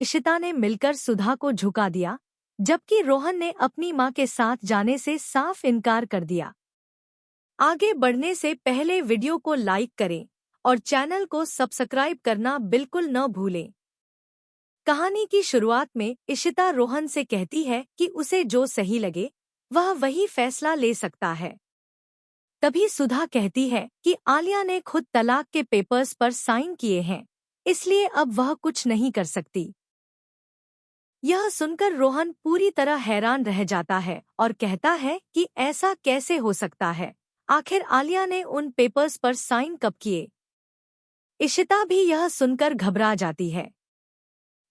इशिता ने मिलकर सुधा को झुका दिया, जबकि रोहन ने अपनी मां के साथ जाने से साफ इनकार कर दिया। आगे बढ़ने से पहले वीडियो को लाइक करें और चैनल को सब्सक्राइब करना बिल्कुल न भूलें। कहानी की शुरुआत में इशिता रोहन से कहती है कि उसे जो सही लगे वह वही फैसला ले सकता है। तभी सुधा कहती है कि आलिया ने खुद तलाक के पेपर्स पर साइन किए हैं, इसलिए अब वह कुछ नहीं कर सकती। यह सुनकर रोहन पूरी तरह हैरान रह जाता है और कहता है कि ऐसा कैसे हो सकता है, आखिर आलिया ने उन पेपर्स पर साइन कब किए। इशिता भी यह सुनकर घबरा जाती है।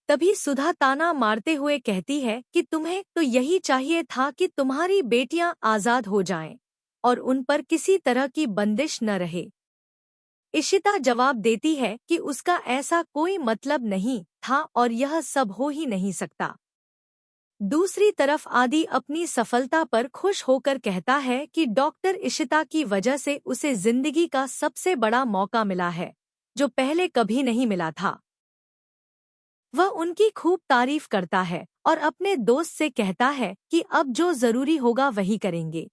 तभी सुधा ताना मारते हुए कहती है कि तुम्हें तो यही चाहिए था कि तुम्हारी बेटियां आजाद हो जाएं और उन पर किसी तरह की बंदिश न रहे। इशिता जवाब देती है कि उसका ऐसा कोई मतलब नहीं था और यह सब हो ही नहीं सकता। दूसरी तरफ आदि अपनी सफलता पर खुश होकर कहता है कि डॉक्टर इशिता की वजह से उसे जिंदगी का सबसे बड़ा मौका मिला है, जो पहले कभी नहीं मिला था। वह उनकी खूब तारीफ करता है और अपने दोस्त से कहता है कि अब जो जरूरी होगा वही करेंगे।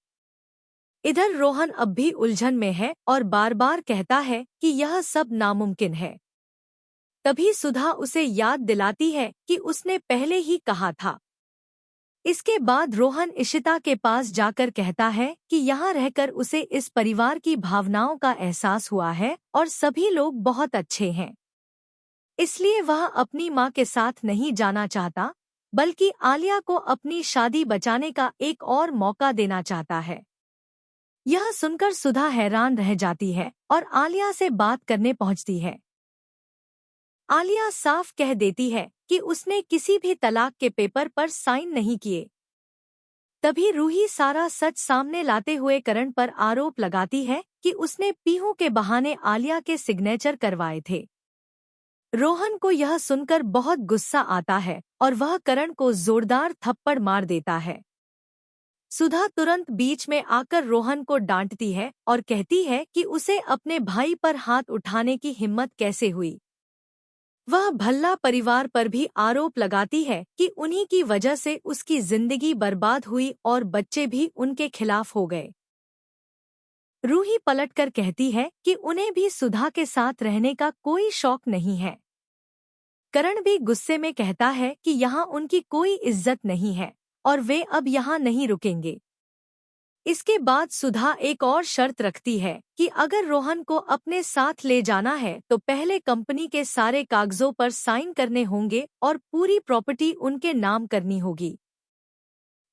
इधर रोहन अब भी उलझन में है और बार बार कहता है कि यह सब नामुमकिन है। तभी सुधा उसे याद दिलाती है कि उसने पहले ही कहा था। इसके बाद रोहन इशिता के पास जाकर कहता है कि यहाँ रहकर उसे इस परिवार की भावनाओं का एहसास हुआ है और सभी लोग बहुत अच्छे हैं। इसलिए वह अपनी मां के साथ नहीं जाना चाहता, बल्कि आलिया को अपनी शादी बचाने का एक और मौका देना चाहता है। यह सुनकर सुधा हैरान रह जाती है और आलिया से बात करने पहुंचती है। आलिया साफ कह देती है कि उसने किसी भी तलाक के पेपर पर साइन नहीं किए। तभी रूही सारा सच सामने लाते हुए करण पर आरोप लगाती है कि उसने पीहू के बहाने आलिया के सिग्नेचर करवाए थे। रोहन को यह सुनकर बहुत गुस्सा आता है और वह करण को जोरदार थप्पड़ मार देता है। सुधा तुरंत बीच में आकर रोहन को डांटती है और कहती है कि उसे अपने भाई पर हाथ उठाने की हिम्मत कैसे हुई। वह भल्ला परिवार पर भी आरोप लगाती है कि उन्हीं की वजह से उसकी जिंदगी बर्बाद हुई और बच्चे भी उनके खिलाफ हो गए। रूही पलटकर कहती है कि उन्हें भी सुधा के साथ रहने का कोई शौक नहीं है। करण भी गुस्से में कहता है कि यहाँ उनकी कोई इज्जत नहीं है और वे अब यहाँ नहीं रुकेंगे। इसके बाद सुधा एक और शर्त रखती है कि अगर रोहन को अपने साथ ले जाना है तो पहले कंपनी के सारे कागजों पर साइन करने होंगे और पूरी प्रॉपर्टी उनके नाम करनी होगी।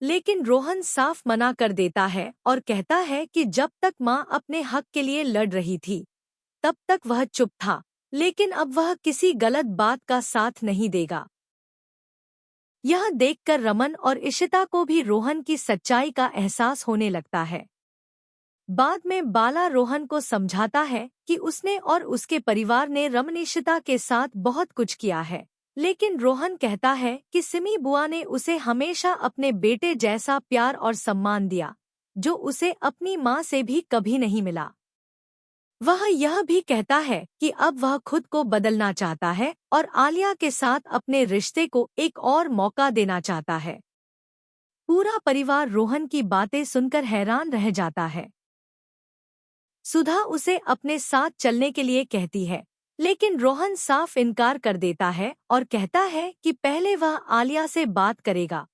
लेकिन रोहन साफ मना कर देता है और कहता है कि जब तक मां अपने हक के लिए लड़ रही थी तब तक वह चुप था, लेकिन अब वह किसी गलत बात का साथ नहीं देगा। यह देखकर रमन और इशिता को भी रोहन की सच्चाई का एहसास होने लगता है। बाद में बाला रोहन को समझाता है कि उसने और उसके परिवार ने रमन इशिता के साथ बहुत कुछ किया है, लेकिन रोहन कहता है कि सिमी बुआ ने उसे हमेशा अपने बेटे जैसा प्यार और सम्मान दिया, जो उसे अपनी मां से भी कभी नहीं मिला। वह यह भी कहता है कि अब वह खुद को बदलना चाहता है और आलिया के साथ अपने रिश्ते को एक और मौका देना चाहता है। पूरा परिवार रोहन की बातें सुनकर हैरान रह जाता है। सुधा उसे अपने साथ चलने के लिए कहती है, लेकिन रोहन साफ इनकार कर देता है और कहता है कि पहले वह आलिया से बात करेगा